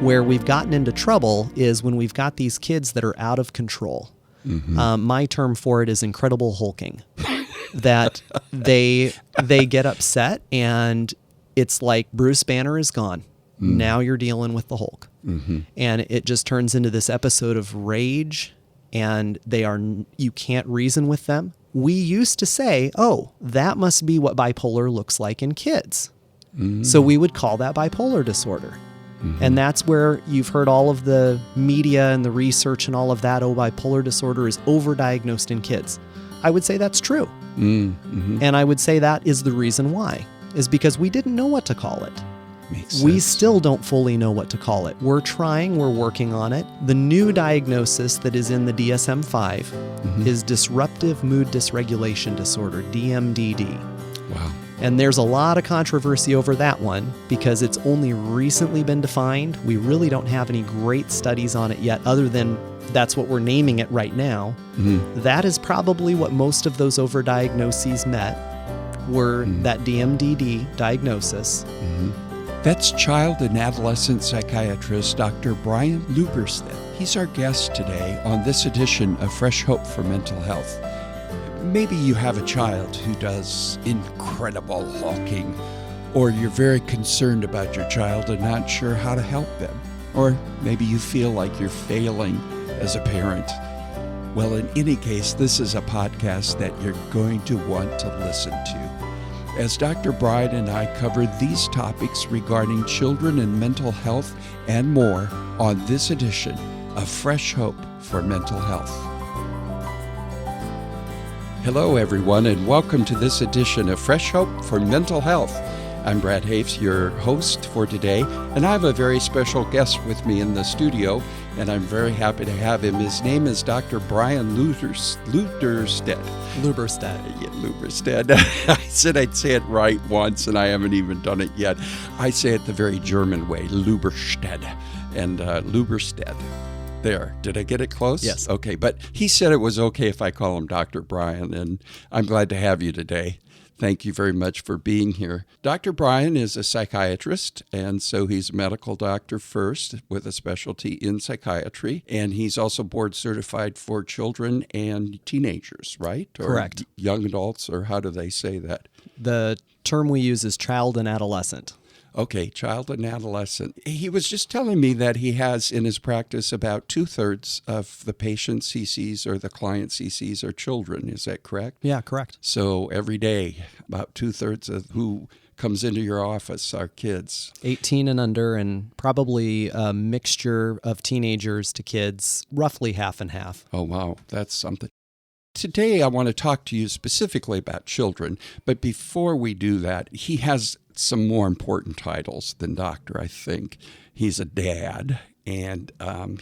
Where we've gotten into trouble is when we've got these kids that are out of control. My term for it is incredible hulking. That they get upset and it's like Bruce Banner is gone. Now you're dealing with the Hulk. And it just turns into this episode of rage, and you can't reason with them. We used to say, oh, that must be what bipolar looks like in kids. So we would call that bipolar disorder. And that's where you've heard all of the media and the research and all of that, oh, bipolar disorder is overdiagnosed in kids. I would say that's true. And I would say that is the reason why, is because we didn't know what to call it. We still don't fully know what to call it. We're working on it. The new diagnosis that is in the DSM-5 is disruptive mood dysregulation disorder, DMDD. Wow. And there's a lot of controversy over that one because it's only recently been defined. We really don't have any great studies on it yet, other than that's what we're naming it right now. That is probably what most of those overdiagnoses were that DMDD diagnosis. That's child and adolescent psychiatrist Dr. Brian Lubberstedt. He's our guest today on this edition of Fresh Hope for Mental Health. Maybe you have a child who does incredible hulking, or you're very concerned about your child and not sure how to help them. Or maybe you feel like you're failing as a parent. Well, in any case, this is a podcast that you're going to want to listen to, as Dr. Bride and I cover these topics regarding children and mental health and more on this edition of Fresh Hope for Mental Health. Hello, everyone, and welcome to this edition of Fresh Hope for Mental Health. I'm Brad Hoefs, your host for today, and I have a very special guest with me in the studio, and I'm very happy to have him. His name is Dr. Brian Lubberstedt. Yeah, Lubberstedt. I said I'd say it right once, and I haven't even done it yet. I say it the very German way, Lubberstedt, and Lubberstedt. There. Did I get it close? Yes. Okay, but he said it was okay if I call him Dr. Brian, and I'm glad to have you today. Thank you very much for being here. Dr. Brian is a psychiatrist, and so he's a medical doctor first with a specialty in psychiatry, and he's also board certified for children and teenagers, right? Correct. Or young adults, or how do they say that? The term we use is child and adolescent. Okay, child and adolescent. He was just telling me that he has in his practice about 2/3 of the patients he sees or the clients he sees are children. Is that correct? Yeah, correct. So every day, about 2/3 of who comes into your office are kids. 18 and under, and probably a mixture of teenagers to kids, roughly half and half. Oh, wow. That's something. Today, I want to talk to you specifically about children, but before we do that, he has some more important titles than doctor, I think. He's a dad, and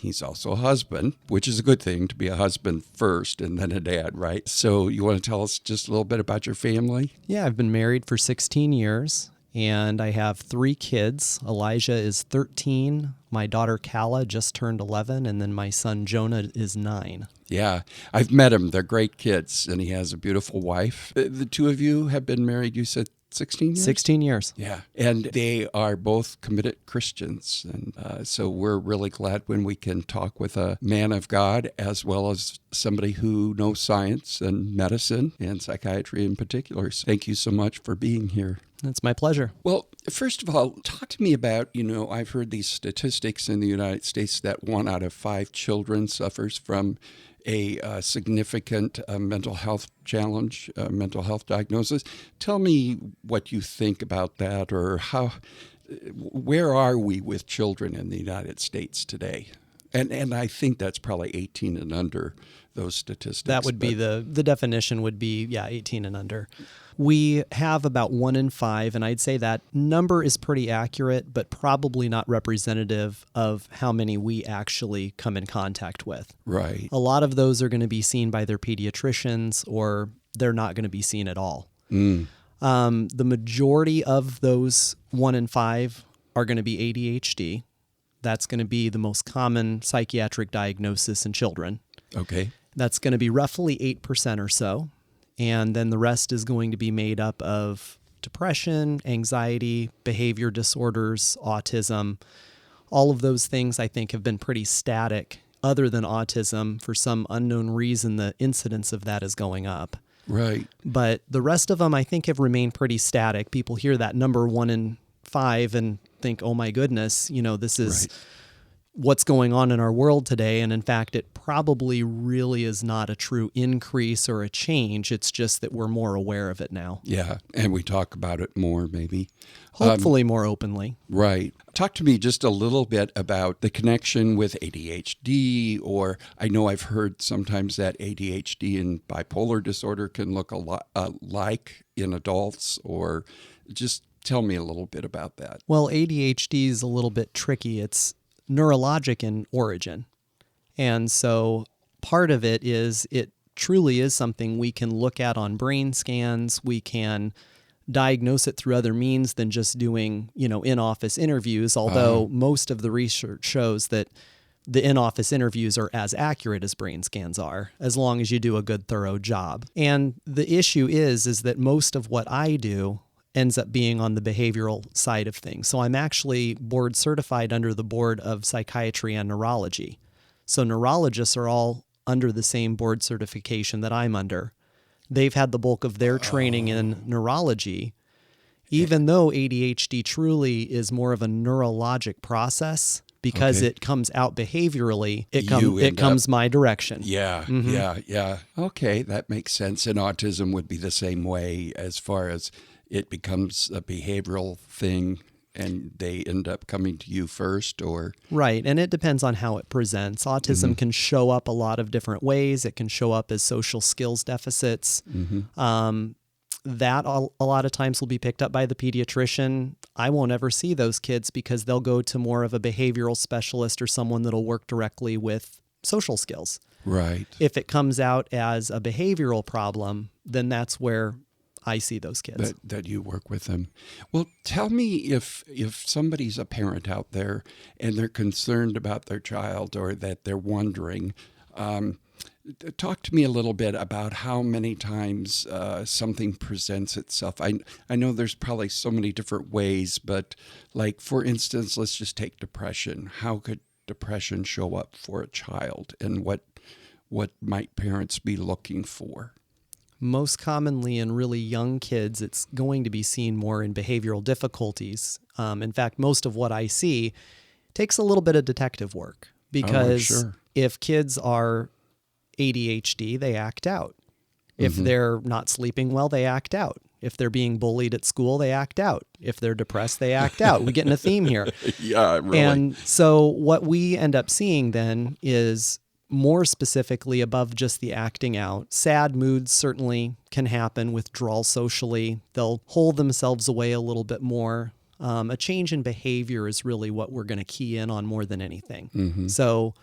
he's also a husband, which is a good thing, to be a husband first and then a dad, right? So you want to tell us just a little bit about your family? Yeah, I've been married for 16 years, and I have 3 kids. Elijah is 13, my daughter Kala just turned 11, and then my son Jonah is 9. Yeah, I've met him. They're great kids, and he has a beautiful wife. The two of you have been married, you said, 16 years? 16 years. Yeah, and they are both committed Christians, and so we're really glad when we can talk with a man of God as well as somebody who knows science and medicine and psychiatry in particular. So thank you so much for being here. It's my pleasure. Well, first of all, talk to me about, I've heard these statistics in the United States that 1 out of 5 children suffers from a significant mental health challenge, mental health diagnosis. Tell me what you think about that, or where are we with children in the United States today? And I think that's probably 18 and under, those statistics. That would be the definition would be, 18 and under. We have about 1 in 5, and I'd say that number is pretty accurate, but probably not representative of how many we actually come in contact with. Right. A lot of those are going to be seen by their pediatricians, or they're not going to be seen at all. The majority of those 1 in 5 are going to be ADHD. That's going to be the most common psychiatric diagnosis in children. Okay. That's going to be roughly 8% or so. And then the rest is going to be made up of depression, anxiety, behavior disorders, autism, All of those things, I think, have been pretty static. Other than autism, for some unknown reason, the incidence of that is going up. Right. But the rest of them, I think, have remained pretty static. People hear that number 1 in 5 and think, oh my goodness, this is what's going on in our world today. And in fact, it probably really is not a true increase or a change. It's just that we're more aware of it now. Yeah, and we talk about it more, maybe. Hopefully more openly. Right. Talk to me just a little bit about the connection with ADHD, or I know I've heard sometimes that ADHD and bipolar disorder can look a lot alike in adults, or just tell me a little bit about that. Well, ADHD is a little bit tricky. It's neurologic in origin. And so part of it is it truly is something we can look at on brain scans. We can diagnose it through other means than just doing, in-office interviews, although most of the research shows that the in-office interviews are as accurate as brain scans are, as long as you do a good, thorough job. And the issue is that most of what I do ends up being on the behavioral side of things. So I'm actually board certified under the Board of Psychiatry and Neurology. So neurologists are all under the same board certification that I'm under. They've had the bulk of their training in neurology, even though ADHD truly is more of a neurologic process because it comes out behaviorally. It comes my direction. Yeah, yeah. Okay, that makes sense. And autism would be the same way as far as it becomes a behavioral thing and they end up coming to you first, or? Right, and it depends on how it presents. Autism can show up a lot of different ways. It can show up as social skills deficits. That a lot of times will be picked up by the pediatrician. I won't ever see those kids because they'll go to more of a behavioral specialist or someone that'll work directly with social skills. Right. If it comes out as a behavioral problem, then that's where I see those kids. That you work with them. Well, tell me if somebody's a parent out there and they're concerned about their child or that they're wondering, talk to me a little bit about how many times something presents itself. I know there's probably so many different ways, but like, for instance, let's just take depression. How could depression show up for a child, and what might parents be looking for? Most commonly in really young kids, it's going to be seen more in behavioral difficulties. In fact, most of what I see takes a little bit of detective work because if kids are ADHD, they act out. If they're not sleeping well, they act out. If they're being bullied at school, they act out. If they're depressed, they act out. We get in a theme here. Yeah, really. And so what we end up seeing then is more specifically above just the acting out. Sad moods certainly can happen, withdrawal socially. They'll hold themselves away a little bit more. A change in behavior is really what we're going to key in on more than anything. So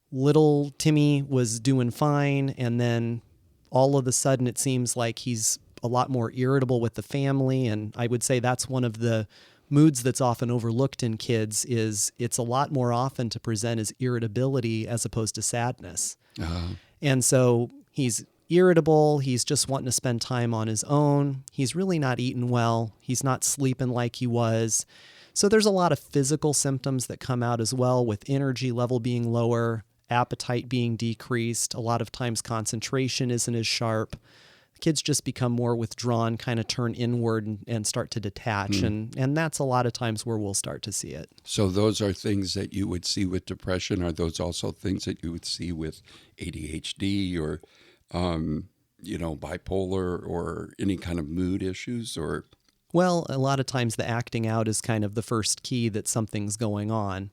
little Timmy was doing fine, and then all of a sudden it seems like he's a lot more irritable with the family, and I would say that's one of the moods that's often overlooked in kids. Is it's a lot more often to present as irritability as opposed to sadness. And so he's irritable, he's just wanting to spend time on his own, he's really not eating well, he's not sleeping like he was. So there's a lot of physical symptoms that come out as well, with energy level being lower, appetite being decreased. A lot of times concentration isn't as sharp. Kids just become more withdrawn, kind of turn inward and start to detach. And that's a lot of times where we'll start to see it. So those are things that you would see with depression. Are those also things that you would see with ADHD or, bipolar or any kind of mood issues? Or? Well, a lot of times the acting out is kind of the first key that something's going on.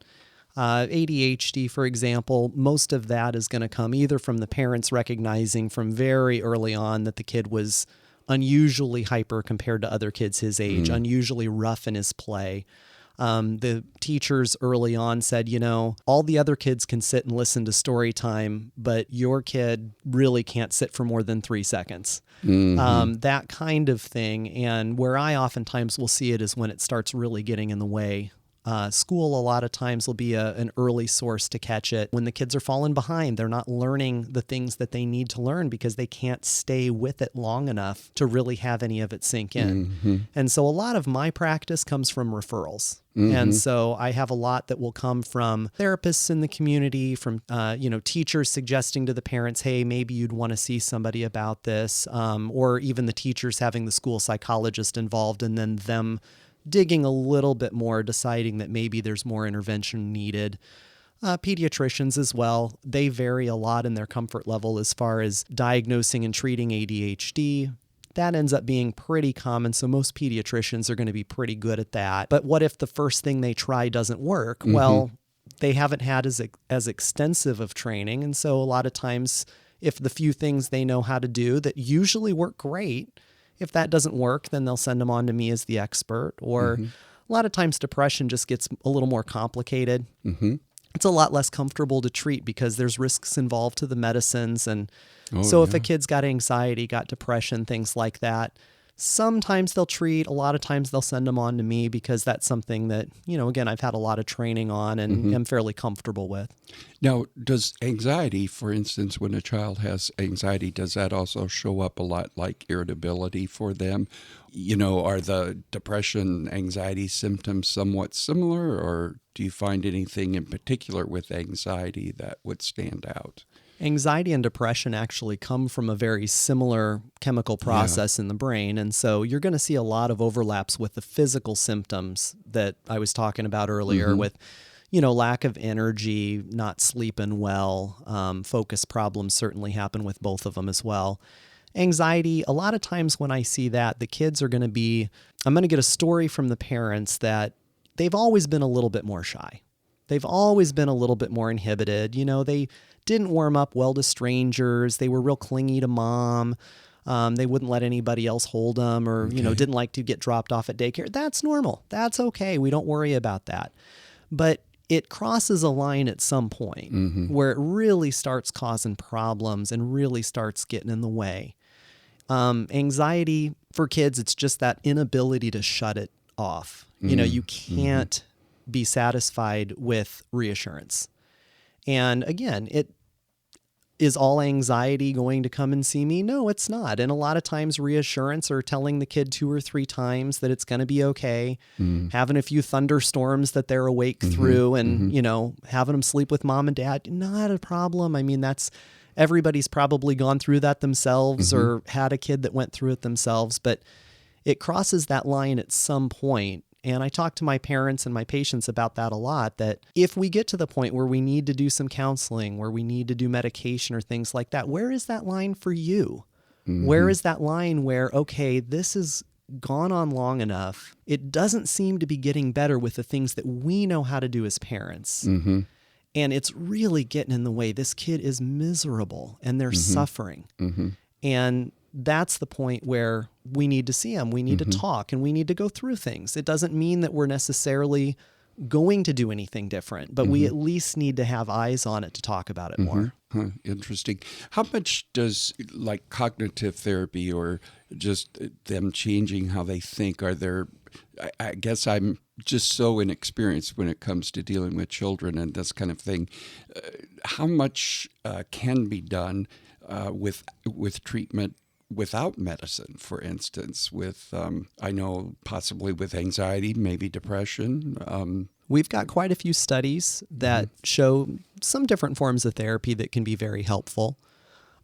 ADHD, for example, most of that is going to come either from the parents recognizing from very early on that the kid was unusually hyper compared to other kids his age, unusually rough in his play. The teachers early on said, all the other kids can sit and listen to story time, but your kid really can't sit for more than 3 seconds. That kind of thing. And where I oftentimes will see it is when it starts really getting in the way School a lot of times will be an early source to catch it. When the kids are falling behind, they're not learning the things that they need to learn because they can't stay with it long enough to really have any of it sink in. Mm-hmm. And so a lot of my practice comes from referrals. Mm-hmm. And so I have a lot that will come from therapists in the community, from teachers suggesting to the parents, hey, maybe you'd want to see somebody about this, or even the teachers having the school psychologist involved, and then them digging a little bit more, deciding that maybe there's more intervention needed. Pediatricians as well, they vary a lot in their comfort level as far as diagnosing and treating ADHD. That ends up being pretty common, so most pediatricians are going to be pretty good at that. But what if the first thing they try doesn't work? Mm-hmm. Well, they haven't had as extensive of training, and so a lot of times, if the few things they know how to do that usually work great, if that doesn't work, then they'll send them on to me as the expert. Or Mm-hmm. a lot of times depression just gets a little more complicated. Mm-hmm. It's a lot less comfortable to treat because there's risks involved to the medicines. And if a kid's got anxiety, got depression, things like that, sometimes they'll treat. A lot of times they'll send them on to me because that's something that, again, I've had a lot of training on and Mm-hmm. am fairly comfortable with. Now, does anxiety, for instance, when a child has anxiety, does that also show up a lot like irritability for them? Are the depression, anxiety symptoms somewhat similar, or do you find anything in particular with anxiety that would stand out? Anxiety and depression actually come from a very similar chemical process in the brain. And so you're going to see a lot of overlaps with the physical symptoms that I was talking about earlier Mm-hmm. with, lack of energy, not sleeping well. Focus problems certainly happen with both of them as well. Anxiety, a lot of times when I see that, the kids are going to be, I'm going to get a story from the parents that they've always been a little bit more shy. They've always been a little bit more inhibited. They didn't warm up well to strangers. They were real clingy to mom. They wouldn't let anybody else hold them or, didn't like to get dropped off at daycare. That's normal. That's okay. We don't worry about that. But it crosses a line at some point Mm-hmm. where it really starts causing problems and really starts getting in the way. Anxiety for kids, it's just that inability to shut it off. You can't be satisfied with reassurance. And again, is all anxiety going to come and see me? No, it's not. And a lot of times reassurance or telling the kid 2 or 3 times that it's going to be okay, having a few thunderstorms that they're awake through and, having them sleep with mom and dad, not a problem. I mean, everybody's probably gone through that themselves or had a kid that went through it themselves, but it crosses that line at some point. And I talk to my parents and my patients about that a lot, that if we get to the point where we need to do some counseling, where we need to do medication or things like that, where is that line for you? Mm-hmm. Where is that line where, okay, this has gone on long enough. It doesn't seem to be getting better with the things that we know how to do as parents. Mm-hmm. And it's really getting in the way. This kid is miserable and they're suffering. Mm-hmm. And that's the point where we need to see them. We need to talk and we need to go through things. It doesn't mean that we're necessarily going to do anything different, but we at least need to have eyes on it to talk about it more. Huh, interesting. How much does cognitive therapy or just them changing how they think, I guess I'm just so inexperienced when it comes to dealing with children and this kind of thing. How much can be done with treatment without medicine, for instance, I know possibly with anxiety, maybe depression? We've got quite a few studies that show some different forms of therapy that can be very helpful.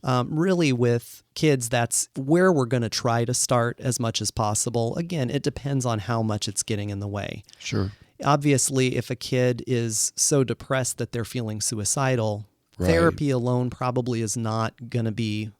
Really with kids, that's where we're going to try to start as much as possible. Again, it depends on how much it's getting in the way. Sure. Obviously, if a kid is so depressed that they're feeling suicidal, Right. Therapy alone probably is not going to be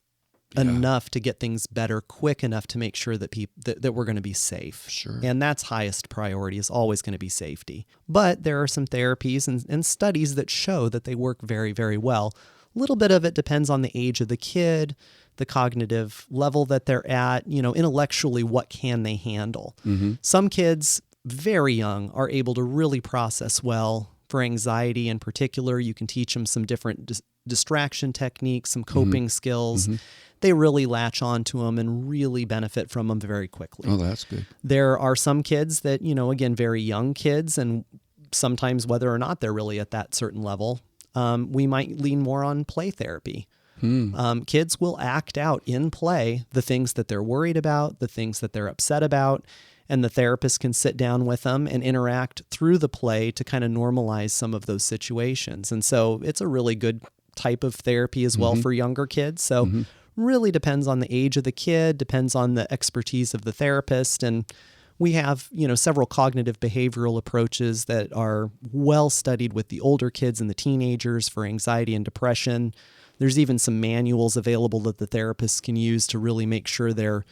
enough to get things better quick enough to make sure that that we're going to be safe. Sure. And that's highest priority, is always going to be safety. But there are some therapies and studies that show that they work very, very well. A little bit of it depends on the age of the kid, the cognitive level that they're at, intellectually, what can they handle? Mm-hmm. Some kids, very young, are able to really process well. For anxiety in particular, you can teach them some different distraction techniques, some coping skills. Mm-hmm. They really latch on to them and really benefit from them very quickly. Oh, that's good. There are some kids that, again, very young kids, and sometimes whether or not they're really at that certain level, we might lean more on play therapy. Kids will act out in play the things that they're worried about, the things that they're upset about, and the therapist can sit down with them and interact through the play to kind of normalize some of those situations. And so it's a really good type of therapy as well for younger kids. So really depends on the age of the kid, depends on the expertise of the therapist. And we have, several cognitive behavioral approaches that are well studied with the older kids and the teenagers for anxiety and depression. There's even some manuals available that the therapists can use to really make sure they're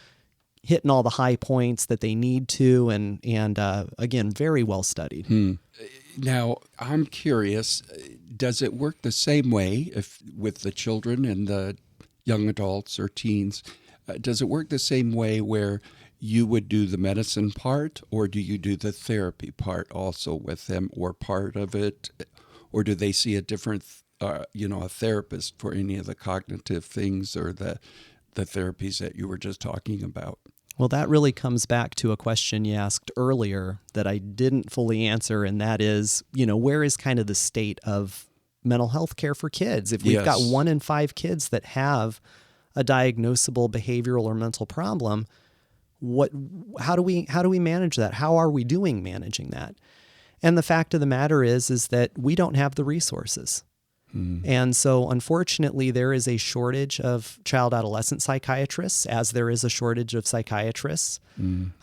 hitting all the high points that they need to, and again, very well studied. Now, I'm curious, does it work the same way with the children and the young adults or teens? Does it work the same way where you would do the medicine part, or do you do the therapy part also with them, or part of it? Or do they see a different a therapist for any of the cognitive things or the therapies that you were just talking about? Well, that really comes back to a question you asked earlier that I didn't fully answer, and that is, where is kind of the state of mental health care for kids? If we've got 1 in 5 kids that have a diagnosable behavioral or mental problem, how do we manage that? How are we doing managing that? And the fact of the matter is that we don't have the resources. And so, unfortunately, there is a shortage of child adolescent psychiatrists, as there is a shortage of psychiatrists.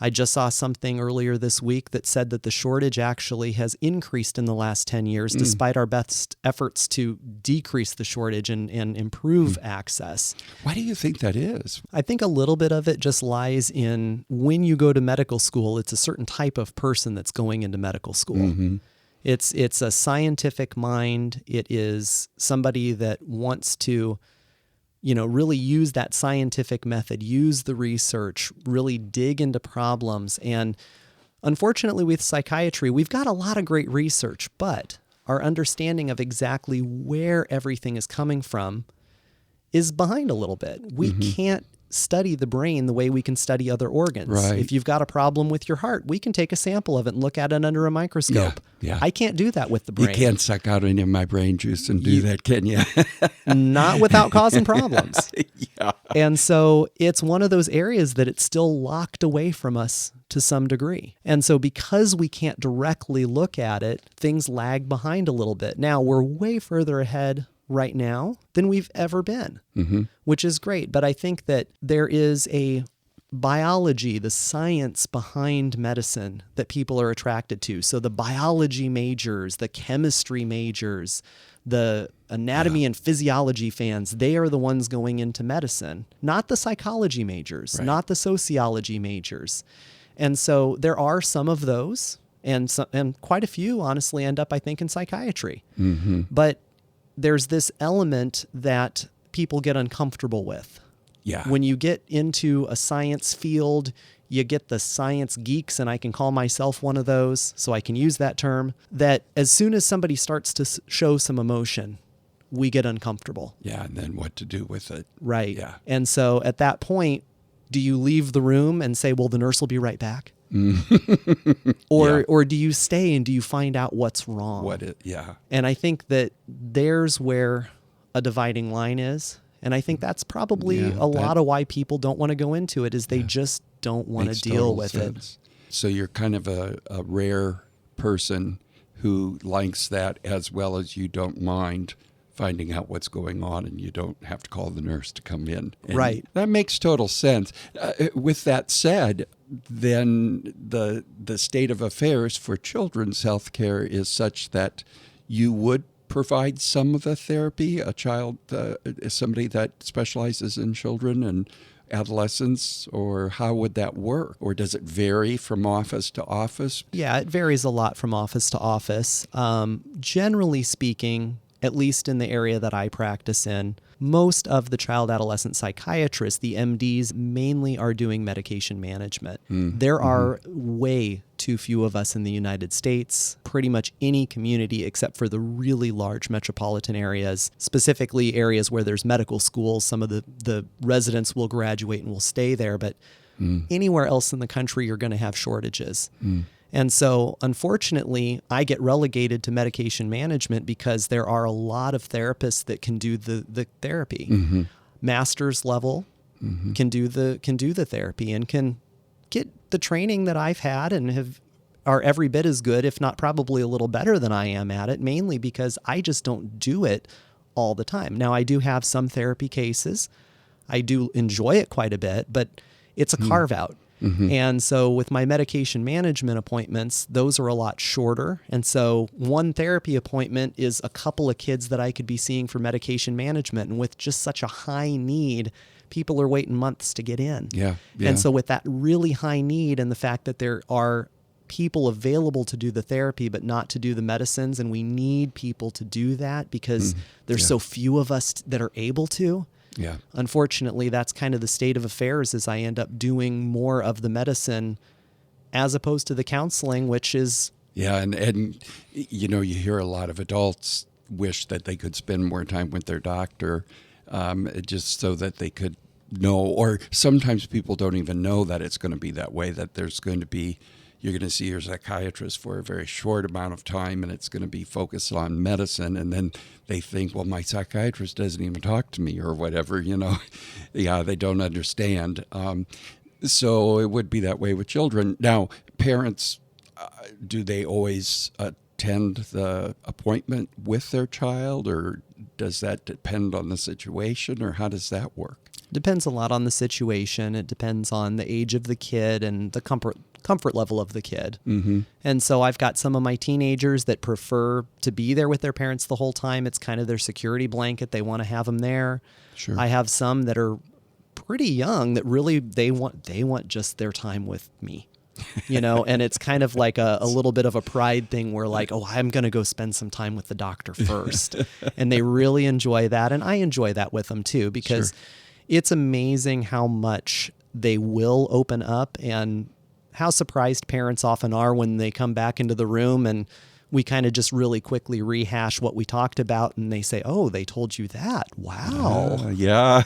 I just saw something earlier this week that said that the shortage actually has increased in the last 10 years, despite our best efforts to decrease the shortage and improve access. Why do you think that is? I think a little bit of it just lies in when you go to medical school, it's a certain type of person that's going into medical school. It's a scientific mind. It is somebody that wants to, really use that scientific method, use the research, really dig into problems. And unfortunately with psychiatry, we've got a lot of great research, but our understanding of exactly where everything is coming from is behind a little bit. We can't study the brain the way we can study other organs. Right. If you've got a problem with your heart, we can take a sample of it and look at it under a microscope. Yeah. I can't do that with the brain. You can't suck out any of my brain juice and do that, can you? Not without causing problems. Yeah. And so it's one of those areas that it's still locked away from us to some degree. And so because we can't directly look at it, things lag behind a little bit. Now we're way further ahead right now than we've ever been, which is great. But I think that there is a biology, the science behind medicine that people are attracted to. So the biology majors, the chemistry majors, the anatomy and physiology fans, they are the ones going into medicine, not the psychology majors, not the sociology majors. And so there are some of those, and quite a few, honestly, end up, I think, in psychiatry. But there's this element that people get uncomfortable with. Yeah. When you get into a science field, you get the science geeks, and I can call myself one of those, so I can use that term, that as soon as somebody starts to show some emotion, we get uncomfortable. Yeah, and then what to do with it. Right. Yeah. And so at that point, do you leave the room and say, well, the nurse will be right back? Or do you stay and do you find out what's wrong? And I think that there's where a dividing line is. And I think that's probably a lot of why people don't want to go into it, is they just don't want to deal with it. So you're kind of a rare person who likes that, as well as you don't mind finding out what's going on, and you don't have to call the nurse to come in. And right. That makes total sense. With that said, then the state of affairs for children's health care is such that you would provide some of the therapy, somebody that specializes in children and adolescents, or how would that work? Or does it vary from office to office? Yeah, it varies a lot from office to office. Generally speaking, at least in the area that I practice in, most of the child adolescent psychiatrists, the MDs, mainly are doing medication management. There are way too few of us in the United States. Pretty much any community except for the really large metropolitan areas, specifically areas where there's medical schools, some of the residents will graduate and will stay there, but anywhere else in the country you're going to have shortages. And so, unfortunately, I get relegated to medication management because there are a lot of therapists that can do the therapy. Mm-hmm. Master's level can do the therapy and can get the training that I've had and are every bit as good, if not probably a little better than I am at it, mainly because I just don't do it all the time. Now, I do have some therapy cases. I do enjoy it quite a bit, but it's a carve out. Mm-hmm. And so with my medication management appointments, those are a lot shorter. And so one therapy appointment is a couple of kids that I could be seeing for medication management. And with just such a high need, people are waiting months to get in. Yeah. And so with that really high need and the fact that there are people available to do the therapy, but not to do the medicines, and we need people to do that because there's so few of us that are able to. Yeah. Unfortunately, that's kind of the state of affairs as I end up doing more of the medicine as opposed to the counseling, which is... Yeah, and you know, you hear a lot of adults wish that they could spend more time with their doctor just so that they could know, or sometimes people don't even know that it's going to be that way, that there's going to be... You're going to see your psychiatrist for a very short amount of time, and it's going to be focused on medicine. And then they think, well, my psychiatrist doesn't even talk to me or whatever, you know. Yeah, they don't understand. So it would be that way with children. Now, parents, do they always attend the appointment with their child, or does that depend on the situation, or how does that work? Depends a lot on the situation. It depends on the age of the kid and the comfort level of the kid. Mm-hmm. And so I've got some of my teenagers that prefer to be there with their parents the whole time. It's kind of their security blanket. They want to have them there. Sure. I have some that are pretty young that really they want just their time with me. You know, and it's kind of like a little bit of a pride thing where like, oh, I'm going to go spend some time with the doctor first. And they really enjoy that. And I enjoy that with them too, because it's amazing how much they will open up and how surprised parents often are when they come back into the room and we kind of just really quickly rehash what we talked about. And they say, oh, they told you that. Wow. Yeah.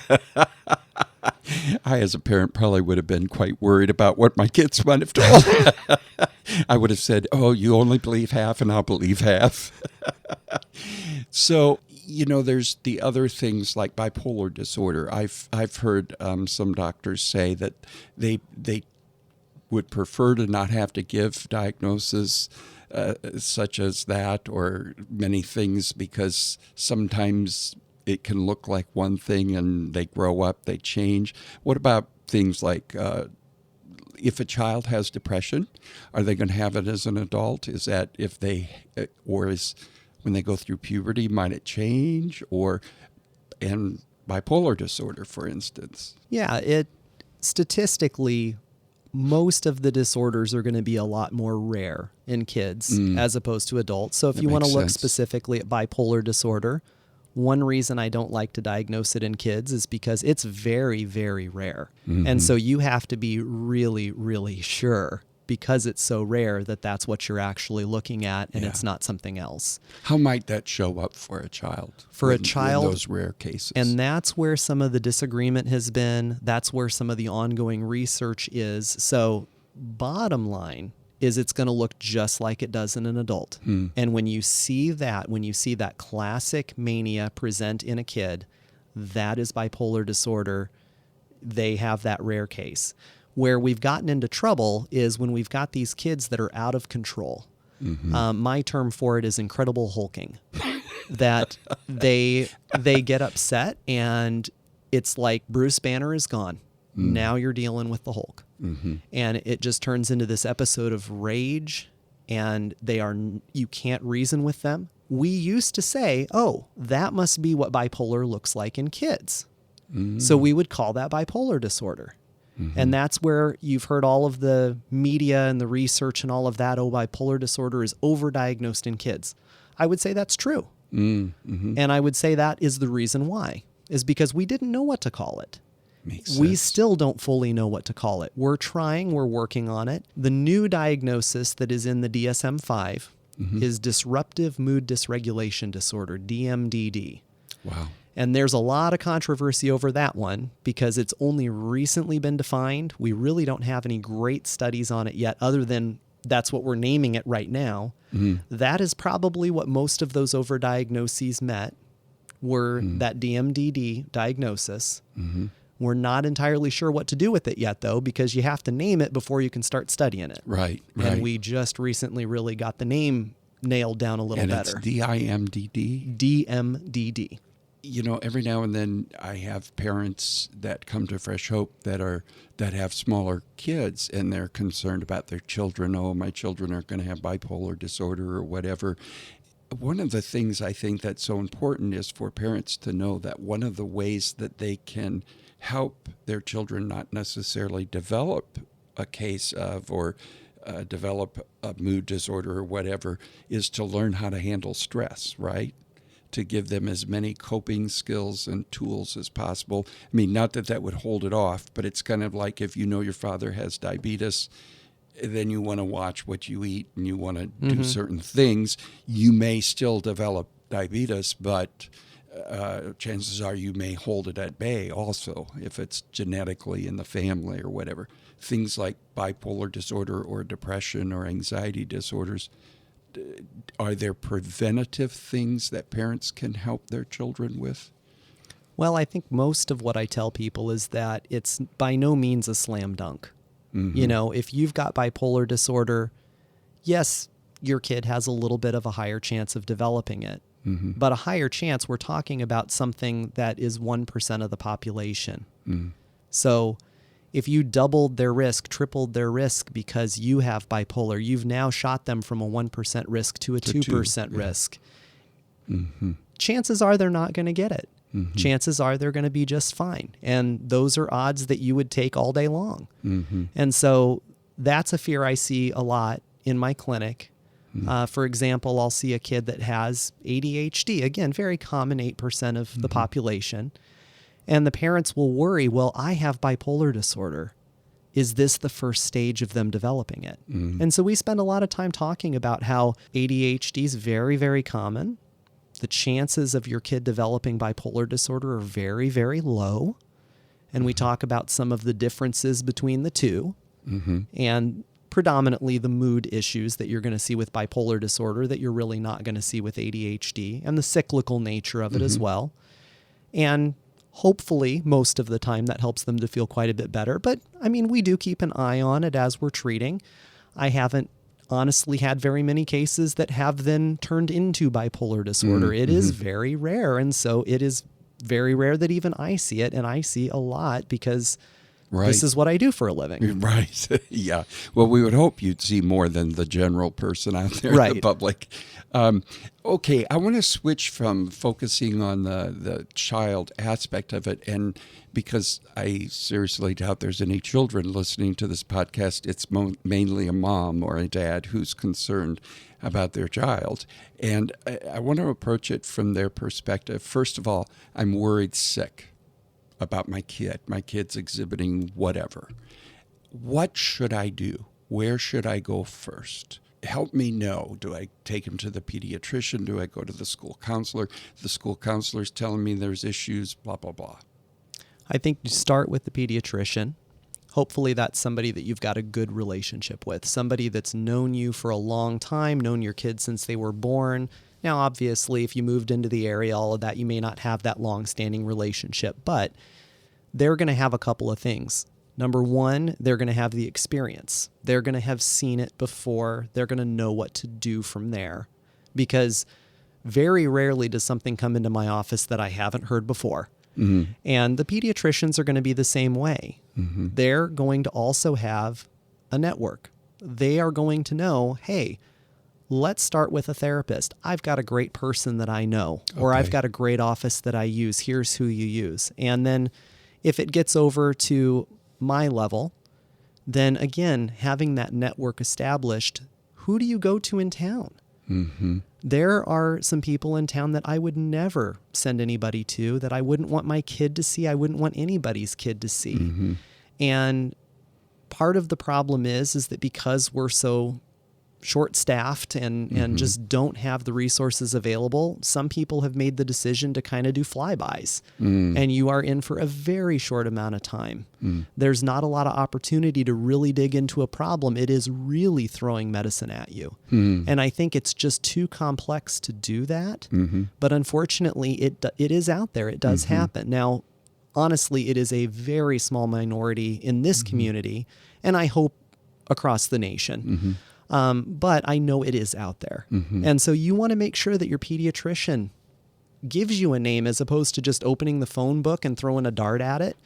I, as a parent, probably would have been quite worried about what my kids might have told. I would have said, oh, you only believe half and I'll believe half. So, you know, there's the other things like bipolar disorder. I've heard some doctors say that they would prefer to not have to give diagnosis such as that or many things, because sometimes it can look like one thing and they grow up, they change. What about things like if a child has depression, are they going to have it as an adult? Is that if they, or is when they go through puberty, might it change? And bipolar disorder, for instance? Yeah, statistically, most of the disorders are going to be a lot more rare in kids as opposed to adults. So if you want to look specifically at bipolar disorder, one reason I don't like to diagnose it in kids is because it's very, very rare. Mm-hmm. And so you have to be really, really sure, because it's so rare, that that's what you're actually looking at and it's not something else. How might that show up for a child? In those rare cases. And that's where some of the disagreement has been. That's where some of the ongoing research is. So bottom line is it's going to look just like it does in an adult. And when you see that classic mania present in a kid, that is bipolar disorder. They have that rare case. Where we've gotten into trouble is when we've got these kids that are out of control. Mm-hmm. My term for it is incredible hulking. That they get upset and it's like Bruce Banner is gone. Mm. Now you're dealing with the Hulk. Mm-hmm. And it just turns into this episode of rage, and you can't reason with them. We used to say, oh, that must be what bipolar looks like in kids. Mm. So we would call that bipolar disorder. Mm-hmm. And that's where you've heard all of the media and the research and all of that, oh, bipolar disorder is overdiagnosed in kids. I would say that's true. Mm-hmm. And I would say that is the reason why, is because we didn't know what to call it. Makes sense. We still don't fully know what to call it. We're working on it. The new diagnosis that is in the DSM-5 is disruptive mood dysregulation disorder, DMDD. Wow. And there's a lot of controversy over that one because it's only recently been defined. We really don't have any great studies on it yet, other than that's what we're naming it right now. That is probably what most of those overdiagnoses met, were that DMDD diagnosis. We're not entirely sure what to do with it yet, though, because you have to name it before you can start studying it. Right. And we just recently really got the name nailed down a little better. And it's DIMDD? DMDD. You know, every now and then I have parents that come to Fresh Hope that have smaller kids, and they're concerned about their children. Oh, my children are going to have bipolar disorder or whatever. One of the things I think that's so important is for parents to know that one of the ways that they can help their children not necessarily develop a case of or develop a mood disorder or whatever is to learn how to handle stress, right? To give them as many coping skills and tools as possible. I mean, not that that would hold it off, but it's kind of like if you know your father has diabetes, then you want to watch what you eat and you want to do certain things. You may still develop diabetes, but chances are you may hold it at bay also if it's genetically in the family or whatever. Things like bipolar disorder or depression or anxiety disorders, are there preventative things that parents can help their children with? Well, I think most of what I tell people is that it's by no means a slam dunk. You know, if you've got bipolar disorder, yes, your kid has a little bit of a higher chance of developing it. But a higher chance, we're talking about something that is 1% of the population. So if you doubled their risk, tripled their risk because you have bipolar, you've now shot them from a 1% risk to a 2% risk. Chances are they're not going to get it. Chances are they're going to be just fine. And those are odds that you would take all day long. And so that's a fear I see a lot in my clinic. For example, I'll see a kid that has ADHD, again, very common, 8% of the population. And the parents will worry, well, I have bipolar disorder. Is this the first stage of them developing it? And so we spend a lot of time talking about how ADHD is very, very common. The chances of your kid developing bipolar disorder are very, very low. And we talk about some of the differences between the two. And predominantly the mood issues that you're going to see with bipolar disorder that you're really not going to see with ADHD, and the cyclical nature of it as well. And hopefully, most of the time, that helps them to feel quite a bit better. But, I mean, we do keep an eye on it as we're treating. I haven't honestly had very many cases that have then turned into bipolar disorder. It is very rare, and so it is very rare that even I see it, and I see a lot because this is what I do for a living. Right. Yeah. Well, we would hope you'd see more than the general person out there in the public. Okay, I want to switch from focusing on the child aspect of it, and because I seriously doubt there's any children listening to this podcast, it's mainly a mom or a dad who's concerned about their child. And I want to approach it from their perspective. First of all, I'm worried sick about my kid. My kid's exhibiting whatever. What should I do? Where should I go first? Help me know. Do I take him to the pediatrician? Do I go to the school counselor? The school counselor's telling me there's issues, blah, blah, blah. I think you start with the pediatrician. Hopefully that's somebody that you've got a good relationship with, somebody that's known you for a long time, known your kids since they were born. Now, obviously, if you moved into the area, all of that, you may not have that long-standing relationship, but they're going to have a couple of things. Number one, they're going to have the experience. They're going to have seen it before. They're going to know what to do from there, because very rarely does something come into my office that I haven't heard before. And the pediatricians are going to be the same way. They're going to also have a network. They are going to know, hey, let's start with a therapist. I've got a great person that I know, or I've got a great office that I use. Here's who you use. And then if it gets over to my level, then again, having that network established, who do you go to in town? There are some people in town that I would never send anybody to, that I wouldn't want my kid to see. I wouldn't want anybody's kid to see. And part of the problem is that because we're so short-staffed and just don't have the resources available, some people have made the decision to kind of do flybys, and you are in for a very short amount of time. There's not a lot of opportunity to really dig into a problem. It is really throwing medicine at you. And I think it's just too complex to do that. But unfortunately, it is out there. It does happen. Now, honestly, it is a very small minority in this community, and I hope across the nation. But I know it is out there. And so you want to make sure that your pediatrician gives you a name as opposed to just opening the phone book and throwing a dart at it,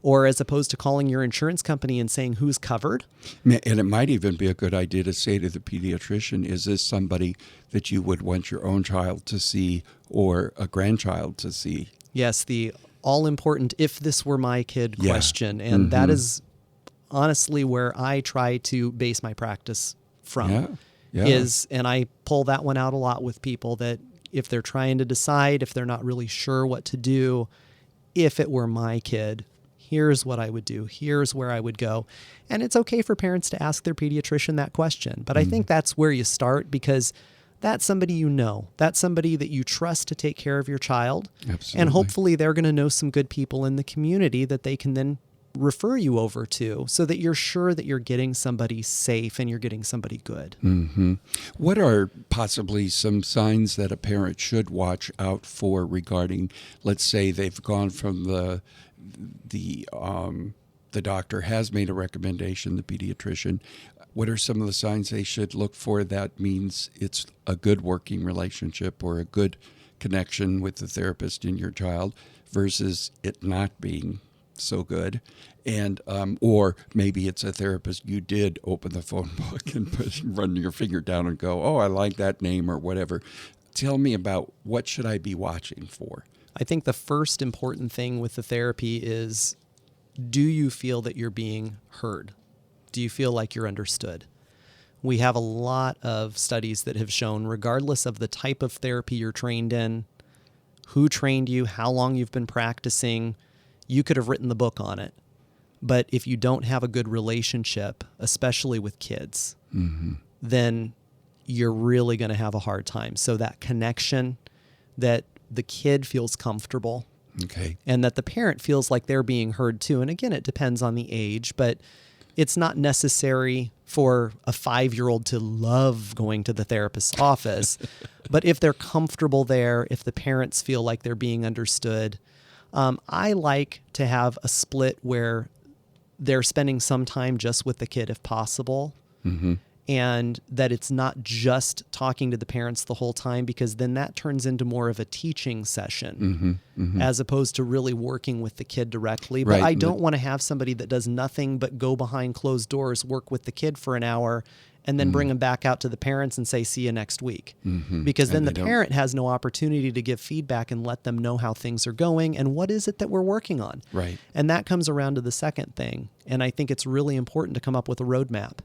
or as opposed to calling your insurance company and saying who's covered. And it might even be a good idea to say to the pediatrician, is this somebody that you would want your own child to see or a grandchild to see? Yes, the all-important if this were my kid question. And that is honestly where I try to base my practice from. And I pull that one out a lot with people, that if they're trying to decide, if they're not really sure what to do, if it were my kid, here's what I would do, here's where I would go. And it's okay for parents to ask their pediatrician that question. But I think that's where you start, because that's somebody you know. That's somebody that you trust to take care of your child. Absolutely. And hopefully they're going to know some good people in the community that they can then refer you over to, so that you're sure that you're getting somebody safe and you're getting somebody good. What are possibly some signs that a parent should watch out for regarding, let's say they've gone from the doctor has made a recommendation, the pediatrician. What are some of the signs they should look for that means it's a good working relationship or a good connection with the therapist and your child, versus it not being so good? And or maybe it's a therapist you did open the phone book and run your finger down and go, oh, I like that name or whatever. Tell me about what should I be watching for? I think the first important thing with the therapy is, do you feel that you're being heard? Do you feel like you're understood? We have a lot of studies that have shown, regardless of the type of therapy you're trained in, who trained you, how long you've been practicing, you could have written the book on it. But if you don't have a good relationship, especially with kids, then you're really going to have a hard time. So that connection, that the kid feels comfortable, and that the parent feels like they're being heard too. And again, it depends on the age, but it's not necessary for a 5-year-old to love going to the therapist's office. But if they're comfortable there, if the parents feel like they're being understood, I like to have a split where they're spending some time just with the kid if possible, and that it's not just talking to the parents the whole time, because then that turns into more of a teaching session as opposed to really working with the kid directly. But I don't want to have somebody that does nothing but go behind closed doors, work with the kid for an hour, and then bring them back out to the parents and say, see you next week. Because then the parent has no opportunity to give feedback and let them know how things are going and what is it that we're working on. And that comes around to the second thing. And I think it's really important to come up with a roadmap.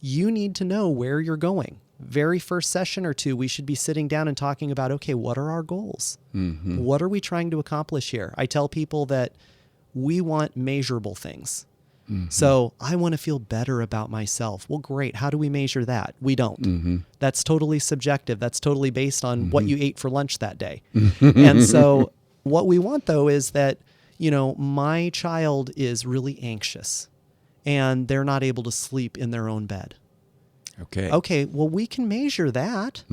You need to know where you're going. Very first session or two, we should be sitting down and talking about, okay, what are our goals? What are we trying to accomplish here? I tell people that we want measurable things. So I want to feel better about myself. Well, great. How do we measure that? We don't. That's totally subjective. That's totally based on what you ate for lunch that day. And so what we want, though, is that, my child is really anxious and they're not able to sleep in their own bed. Okay, well, we can measure that.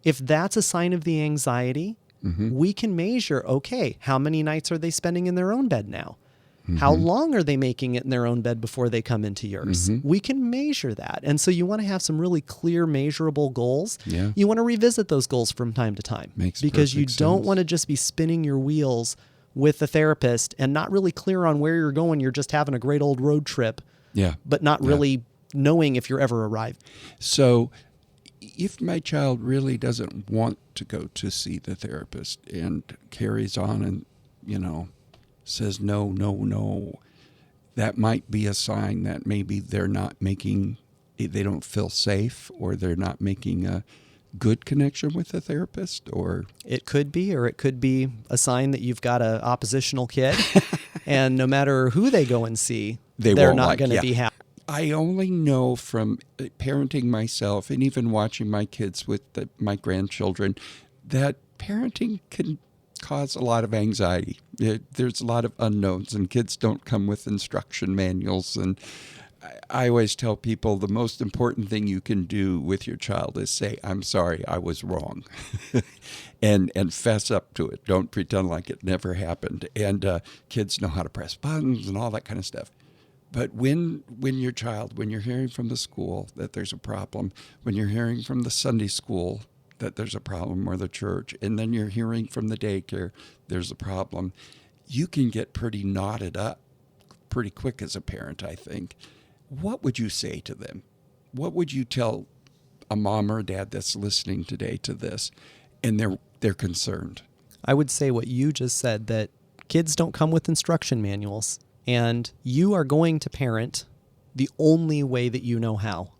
If that's a sign of the anxiety, we can measure, okay, how many nights are they spending in their own bed now? How long are they making it in their own bed before they come into yours? We can measure that. And so you want to have some really clear, measurable goals. You want to revisit those goals from time to time. Because you don't want to just be spinning your wheels with the therapist and not really clear on where you're going. You're just having a great old road trip, but not really knowing if you're ever arrived. So if my child really doesn't want to go to see the therapist and carries on and, says no, that might be a sign that maybe they're not making, they don't feel safe, or they're not making a good connection with the therapist. Or it could be a sign that you've got an oppositional kid and no matter who they go and see, they're not going to be happy. I only know from parenting myself and even watching my kids with my grandchildren that parenting can cause a lot of anxiety. There's a lot of unknowns, and kids don't come with instruction manuals. And I always tell people the most important thing you can do with your child is say, "I'm sorry, I was wrong," and fess up to it. Don't pretend like it never happened. And kids know how to press buttons and all that kind of stuff. But when you're hearing from the school that there's a problem, when you're hearing from the Sunday school that there's a problem, or the church, and then you're hearing from the daycare there's a problem, you can get pretty knotted up pretty quick as a parent, I think. What would you say to them? What would you tell a mom or a dad that's listening today to this, and they're concerned? I would say what you just said, that kids don't come with instruction manuals, and you are going to parent the only way that you know how,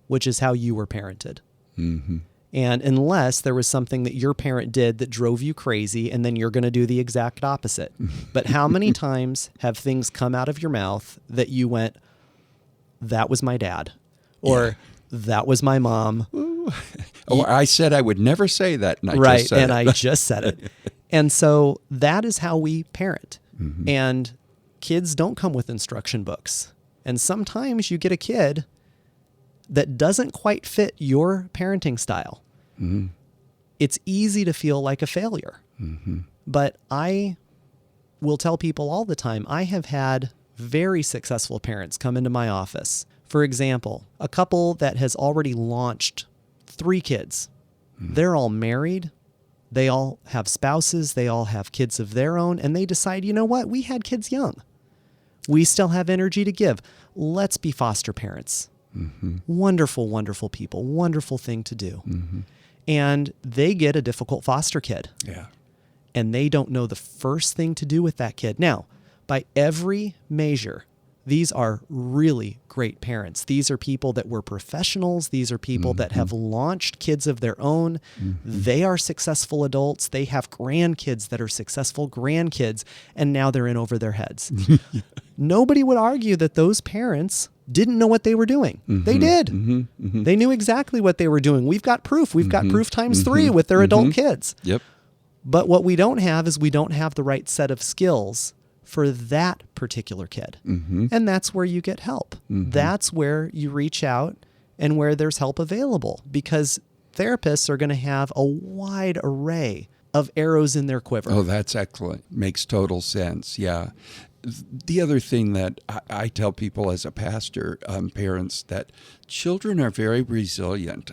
which is how you were parented. Mm-hmm. And unless there was something that your parent did that drove you crazy, and then you're going to do the exact opposite. But how many times have things come out of your mouth that you went, "That was my dad," or "That was my mom"? Oh, I said I would never say that, and I just said it. And so that is how we parent. Mm-hmm. And kids don't come with instruction books. And sometimes you get a kid that doesn't quite fit your parenting style. Mm-hmm. It's easy to feel like a failure. Mm-hmm. But I will tell people all the time, I have had very successful parents come into my office. For example, a couple that has already launched 3 kids. Mm-hmm. They're all married. They all have spouses. They all have kids of their own. And they decide, you know what? We had kids young. We still have energy to give. Let's be foster parents. Mm-hmm. Wonderful, wonderful people. Wonderful thing to do. Mm-hmm. And they get a difficult foster kid. Yeah. And they don't know the first thing to do with that kid. Now, by every measure, these are really great parents. These are people that were professionals. These are people that have launched kids of their own. Mm-hmm. They are successful adults. They have grandkids that are successful grandkids, and now they're in over their heads. Nobody would argue that those parents didn't know what they were doing. Mm-hmm. They did. Mm-hmm. Mm-hmm. They knew exactly what they were doing. We've got proof. We've got proof times 3 with their adult kids. Yep. But what we don't have is we don't have the right set of skills for that particular kid. Mm-hmm. And that's where you get help. Mm-hmm. That's where you reach out and where there's help available, because therapists are going to have a wide array of arrows in their quiver. Oh, that's excellent. Makes total sense. Yeah. The other thing that I tell people as a pastor, parents, that children are very resilient.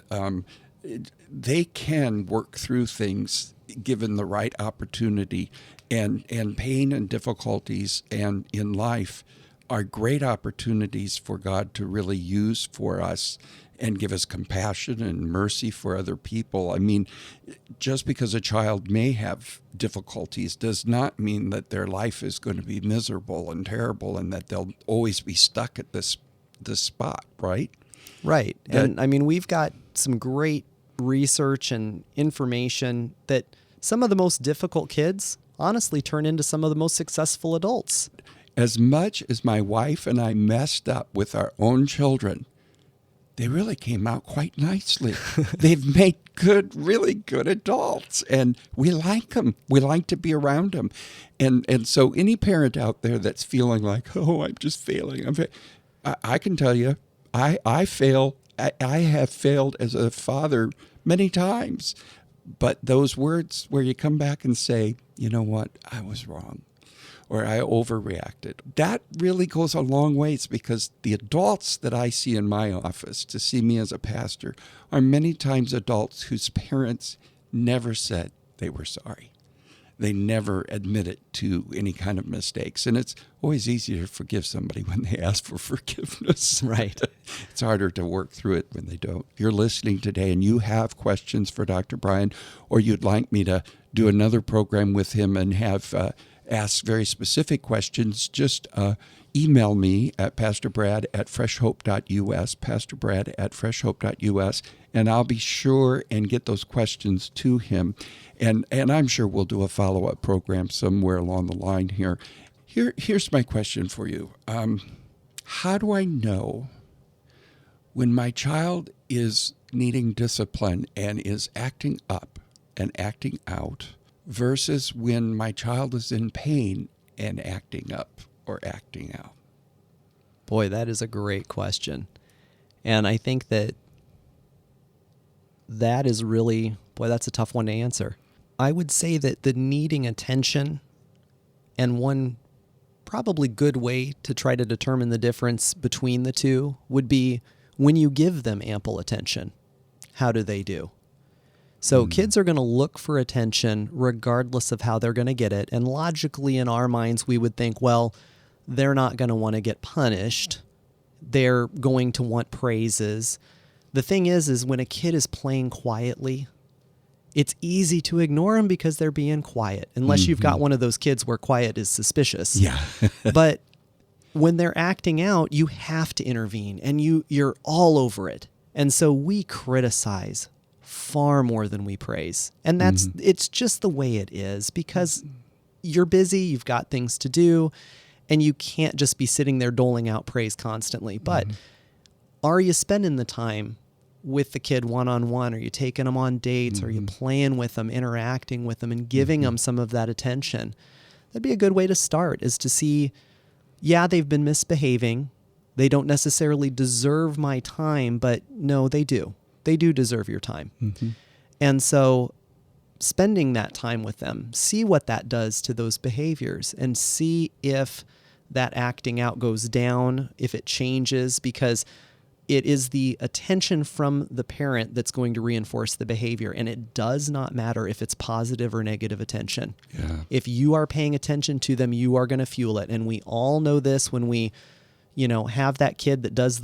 They can work through things given the right opportunity. And pain and difficulties and in life are great opportunities for God to really use for us and give us compassion and mercy for other people. I mean, just because a child may have difficulties does not mean that their life is going to be miserable and terrible and that they'll always be stuck at this spot, right? Right. And I mean, we've got some great research and information that some of the most difficult kids honestly turn into some of the most successful adults. As much as my wife and I messed up with our own children, they really came out quite nicely. They've made really good adults, and we like them. We like to be around them. And so any parent out there that's feeling like, oh, I'm just failing, I can tell you, I fail. I have failed as a father many times. But those words where you come back and say, you know what, I was wrong, or I overreacted, that really goes a long ways, because the adults that I see in my office to see me as a pastor are many times adults whose parents never said they were sorry. They never admitted to any kind of mistakes. And it's always easier to forgive somebody when they ask for forgiveness. Right. It's harder to work through it when they don't. If you're listening today and you have questions for Dr. Brian, or you'd like me to do another program with him and have ask very specific questions, just email me at pastorbrad@freshhope.us, pastorbrad@freshhope.us, and I'll be sure and get those questions to him. And I'm sure we'll do a follow-up program somewhere along the line here. Here's my question for you. How do I know When my child is needing discipline and is acting up and acting out versus when my child is in pain and acting up or acting out? Boy, that is a great question. And I think that is really, that's a tough one to answer. I would say that the needing attention, and one probably good way to try to determine the difference between the two would be when you give them ample attention, how do they do? So kids are going to look for attention regardless of how they're going to get it. And logically in our minds, we would think, well, they're not going to want to get punished. They're going to want praises. The thing is when a kid is playing quietly, it's easy to ignore them because they're being quiet, unless you've got one of those kids where quiet is suspicious. Yeah. But when they're acting out, you have to intervene, and you're all over it. And so we criticize far more than we praise. And it's just the way it is, because you're busy, you've got things to do, and you can't just be sitting there doling out praise constantly. But are you spending the time with the kid one-on-one? Are you taking them on dates? Are you playing with them, interacting with them, and giving them some of that attention? That'd be a good way to start, is to see, yeah, they've been misbehaving. They don't necessarily deserve my time, but no, they do. They do deserve your time. And so spending that time with them, see what that does to those behaviors, and see if that acting out goes down, if it changes, because it is the attention from the parent that's going to reinforce the behavior. And it does not matter if it's positive or negative attention. Yeah. If you are paying attention to them, you are going to fuel it. And we all know this when we, have that kid that does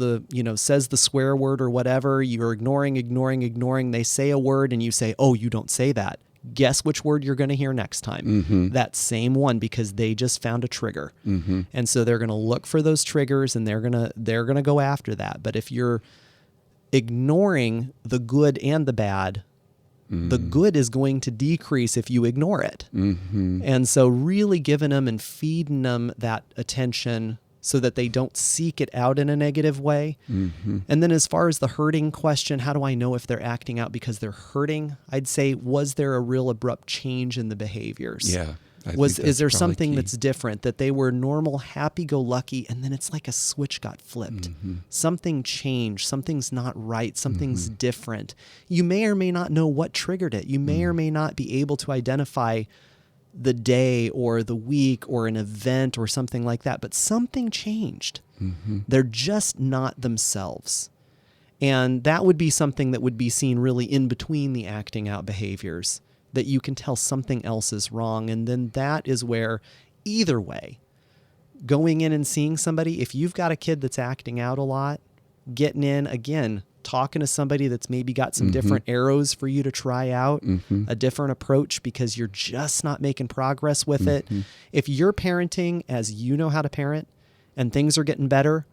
says the swear word or whatever. You're ignoring. They say a word and you say, oh, you don't say that. Guess which word you're going to hear next time? That same one, because they just found a trigger. And so they're going to look for those triggers, and they're going to go after that. But if you're ignoring the good and the bad, the good is going to decrease if you ignore it. And so really giving them and feeding them that attention so that they don't seek it out in a negative way. And then as far as the hurting question, how do I know if they're acting out because they're hurting? I'd say, was there a real abrupt change in the behaviors? Yeah. Is there something that's different, that they were normal, happy-go-lucky, and then it's like a switch got flipped? Something changed. Something's not right. Something's different. You may or may not know what triggered it. You may or may not be able to identify the day or the week or an event or something like that, but something changed. They're just not themselves. And that would be something that would be seen really in between the acting out behaviors, that you can tell something else is wrong. And then that is where, either way, going in and seeing somebody, if you've got a kid that's acting out a lot, getting in, again, talking to somebody that's maybe got some different arrows for you to try out, a different approach, because you're just not making progress with it. If you're parenting as you know how to parent and things are getting better,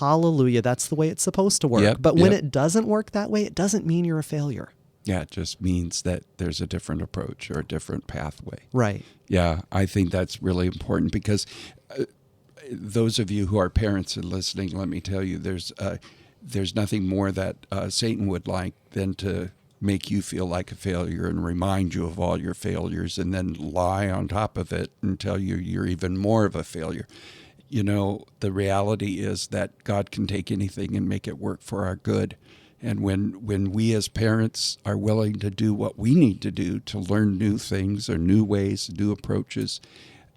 hallelujah, that's the way it's supposed to work. But when it doesn't work that way, it doesn't mean you're a failure. Yeah, it just means that there's a different approach or a different pathway. Right. Yeah, I think that's really important, because those of you who are parents and listening, let me tell you, there's nothing more that Satan would like than to make you feel like a failure and remind you of all your failures, and then lie on top of it and tell you you're even more of a failure. The reality is that God can take anything and make it work for our good. And when we as parents are willing to do what we need to do to learn new things or new ways, new approaches,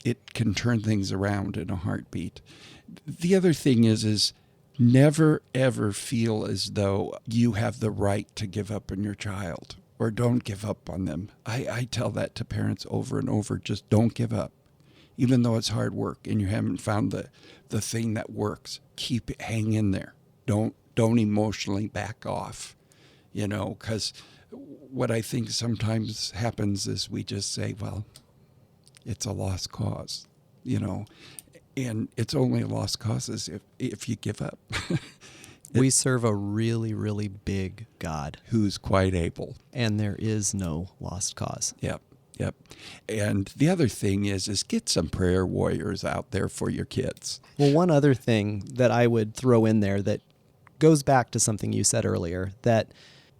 it can turn things around in a heartbeat. The other thing is never, ever feel as though you have the right to give up on your child, or don't give up on them. I tell that to parents over and over. Just don't give up. Even though it's hard work and you haven't found the thing that works, hang in there. Don't emotionally back off, because what I think sometimes happens is we just say, well, it's a lost cause, and it's only a lost cause if you give up. We serve a really, really big God who's quite able. And there is no lost cause. Yep. And the other thing is get some prayer warriors out there for your kids. Well, one other thing that I would throw in there that goes back to something you said earlier that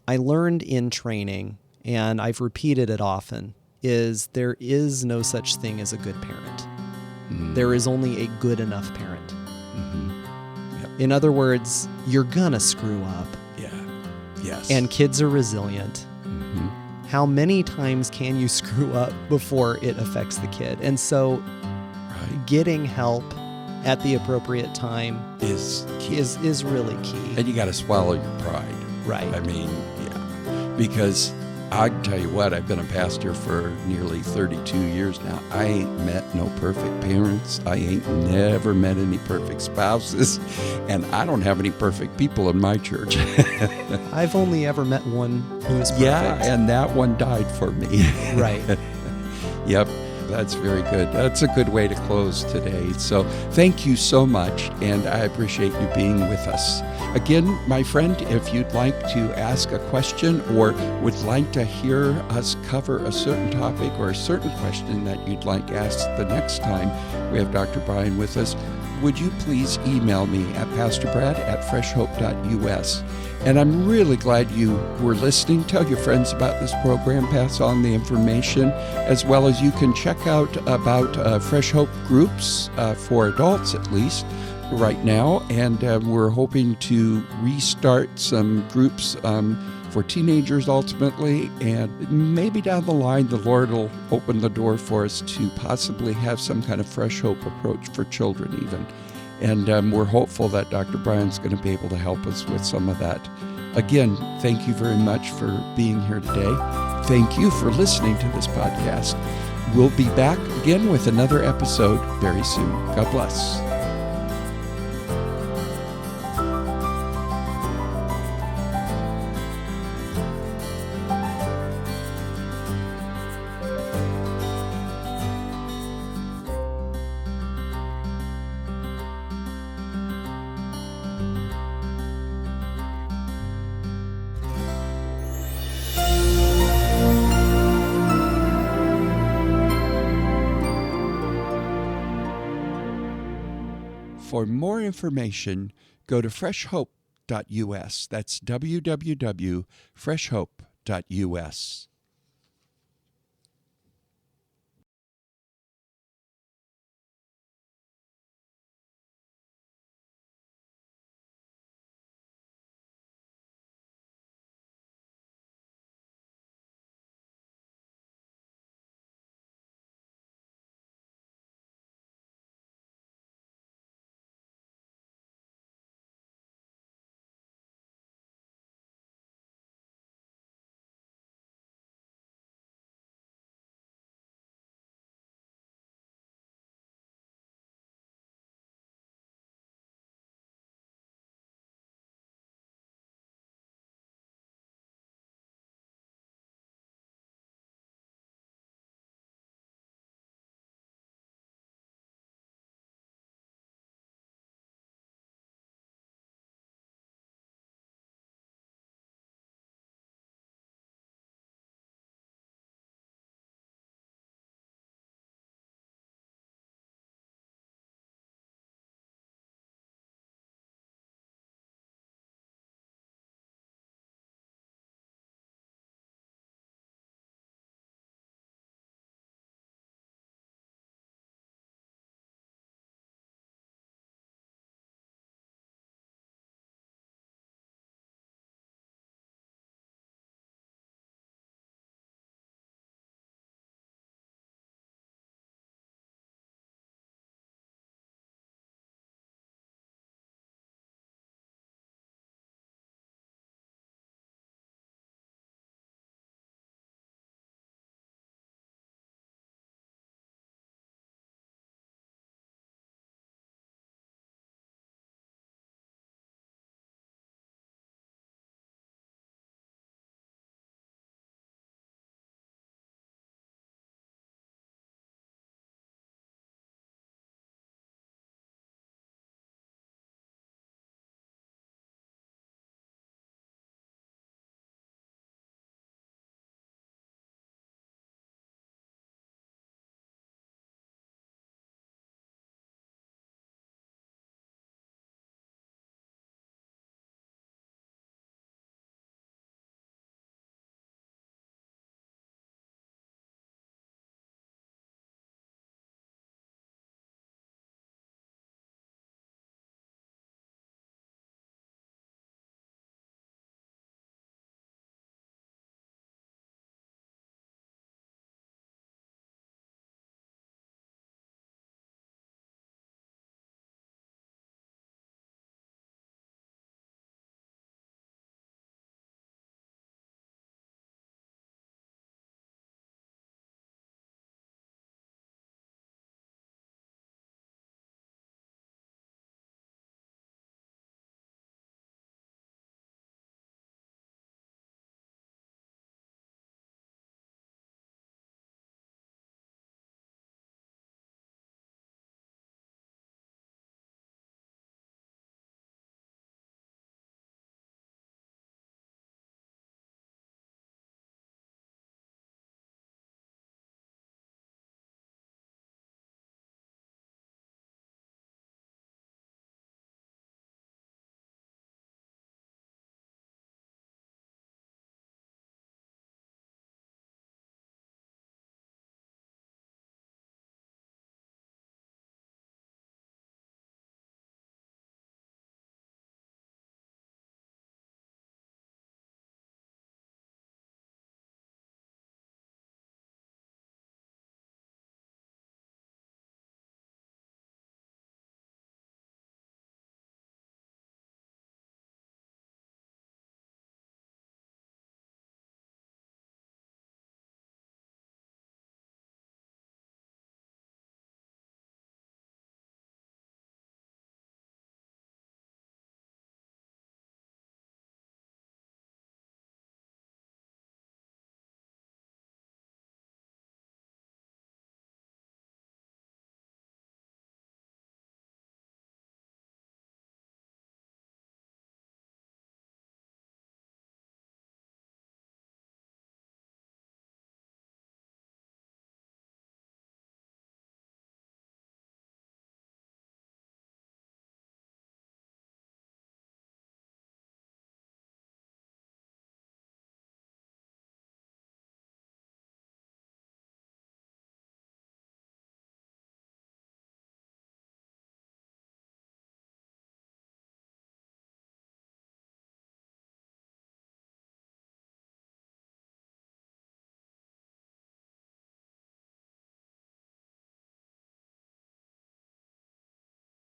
I learned in training, and I've repeated it often, is there is no such thing as a good parent. Mm-hmm. There is only a good enough parent. Mm-hmm. Yep. In other words, you're gonna screw up. Yeah. Yes. And kids are resilient. Mm-hmm. How many times can you screw up before it affects the kid? And so getting help at the appropriate time is really key. And you got to swallow your pride. Right. I mean, yeah. Because I can tell you what, I've been a pastor for nearly 32 years now. I ain't met no perfect parents. I ain't never met any perfect spouses. And I don't have any perfect people in my church. I've only ever met one who is perfect. Yeah, and that one died for me. Right. Yep. That's very good. That's a good way to close today. So thank you so much, and I appreciate you being with us. Again, my friend, if you'd like to ask a question or would like to hear us cover a certain topic or a certain question that you'd like asked the next time we have Dr. Brian with us, would you please email me at pastorbrad@freshhope.us. And I'm really glad you were listening. Tell your friends about this program. Pass on the information, as well as you can check out about Fresh Hope groups for adults, at least, right now. And we're hoping to restart some groups for teenagers ultimately. And maybe down the line, the Lord will open the door for us to possibly have some kind of Fresh Hope approach for children even. And we're hopeful that Dr. Brian's going to be able to help us with some of that. Again, thank you very much for being here today. Thank you for listening to this podcast. We'll be back again with another episode very soon. God bless. For more information, go to freshhope.us. That's www.freshhope.us.